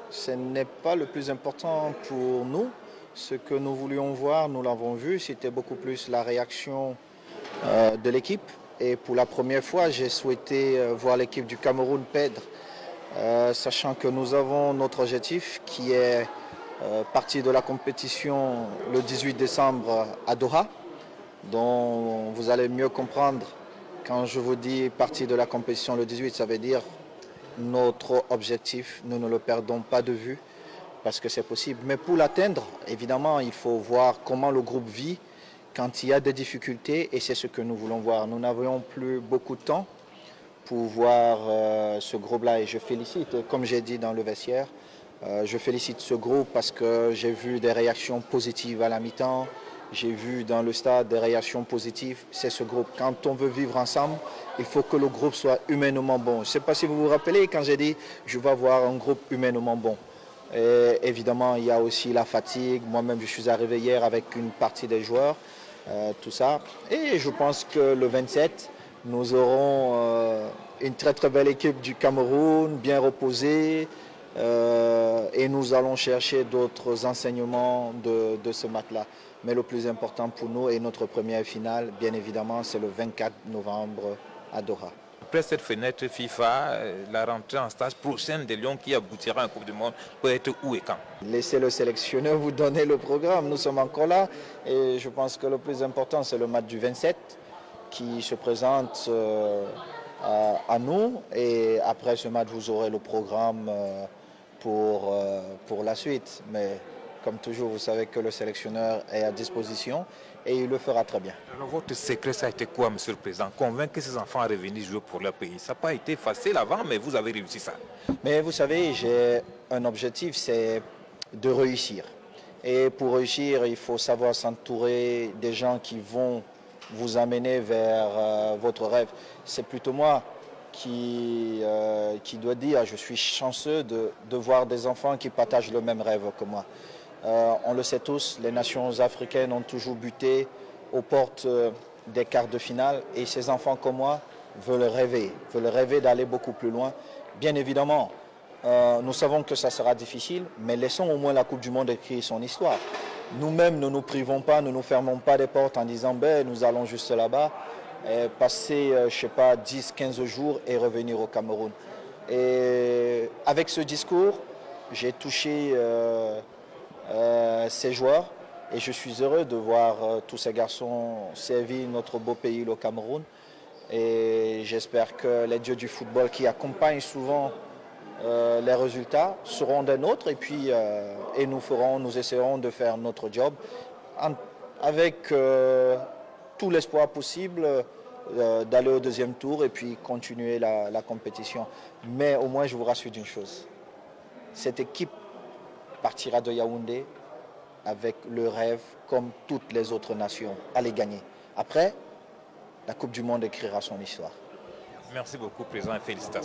Ce n'est pas le plus important pour nous. Ce que nous voulions voir, nous l'avons vu, c'était beaucoup plus la réaction de l'équipe. Et pour la première fois, j'ai souhaité voir l'équipe du Cameroun perdre, sachant que nous avons notre objectif qui est partir de la compétition le 18 décembre à Doha, dont vous allez mieux comprendre quand je vous dis partir de la compétition le 18, ça veut dire notre objectif, nous ne le perdons pas de vue parce que c'est possible. Mais pour l'atteindre, évidemment, il faut voir comment le groupe vit quand il y a des difficultés et c'est ce que nous voulons voir. Nous n'avions plus beaucoup de temps pour voir ce groupe-là et je félicite, comme j'ai dit dans le vestiaire, je félicite ce groupe parce que j'ai vu des réactions positives à la mi-temps. J'ai vu dans le stade des réactions positives. C'est ce groupe. Quand on veut vivre ensemble, il faut que le groupe soit humainement bon. Je ne sais pas si vous vous rappelez quand j'ai dit je vais avoir un groupe humainement bon. Et évidemment, il y a aussi la fatigue. Moi-même, je suis arrivé hier avec une partie des joueurs, tout ça. Et je pense que le 27, nous aurons une très très belle équipe du Cameroun, bien reposée. Et nous allons chercher d'autres enseignements de ce match-là. Mais le plus important pour nous et notre première finale, bien évidemment, c'est le 24 novembre à Doha. Après cette fenêtre FIFA, la rentrée en stage prochaine des Lions qui aboutira à la Coupe du Monde peut être où et quand? Laissez le sélectionneur vous donner le programme. Nous sommes encore là et je pense que le plus important, c'est le match du 27 qui se présente à nous. Et après ce match, vous aurez le programme pour la suite. Mais comme toujours, vous savez que le sélectionneur est à disposition et il le fera très bien. Alors votre secret, ça a été quoi, Monsieur le Président? Convaincre ces enfants à revenir jouer pour leur pays. Ça n'a pas été facile avant, mais vous avez réussi ça. Mais vous savez, j'ai un objectif, c'est de réussir. Et pour réussir, il faut savoir s'entourer des gens qui vont vous amener vers votre rêve. C'est plutôt moi qui doit dire, je suis chanceux de voir des enfants qui partagent le même rêve que moi. On le sait tous, les nations africaines ont toujours buté aux portes des quarts de finale et ces enfants comme moi veulent rêver d'aller beaucoup plus loin. Bien évidemment, nous savons que ça sera difficile, mais laissons au moins la Coupe du Monde écrire son histoire. Nous-mêmes, ne nous privons pas, ne nous fermons pas des portes en disant ben, nous allons juste là-bas, passer, je ne sais pas, 10, 15 jours et revenir au Cameroun. Et avec ce discours, j'ai touché ces joueurs et je suis heureux de voir tous ces garçons servir notre beau pays, le Cameroun. Et j'espère que les dieux du football qui accompagnent souvent les résultats seront des nôtres et puis nous essaierons de faire notre job avec tout l'espoir possible d'aller au deuxième tour et puis continuer la compétition. Mais au moins je vous rassure d'une chose, cette équipe partira de Yaoundé avec le rêve comme toutes les autres nations à les gagner. Après, la Coupe du Monde écrira son histoire. Merci beaucoup, Président, et félicitations.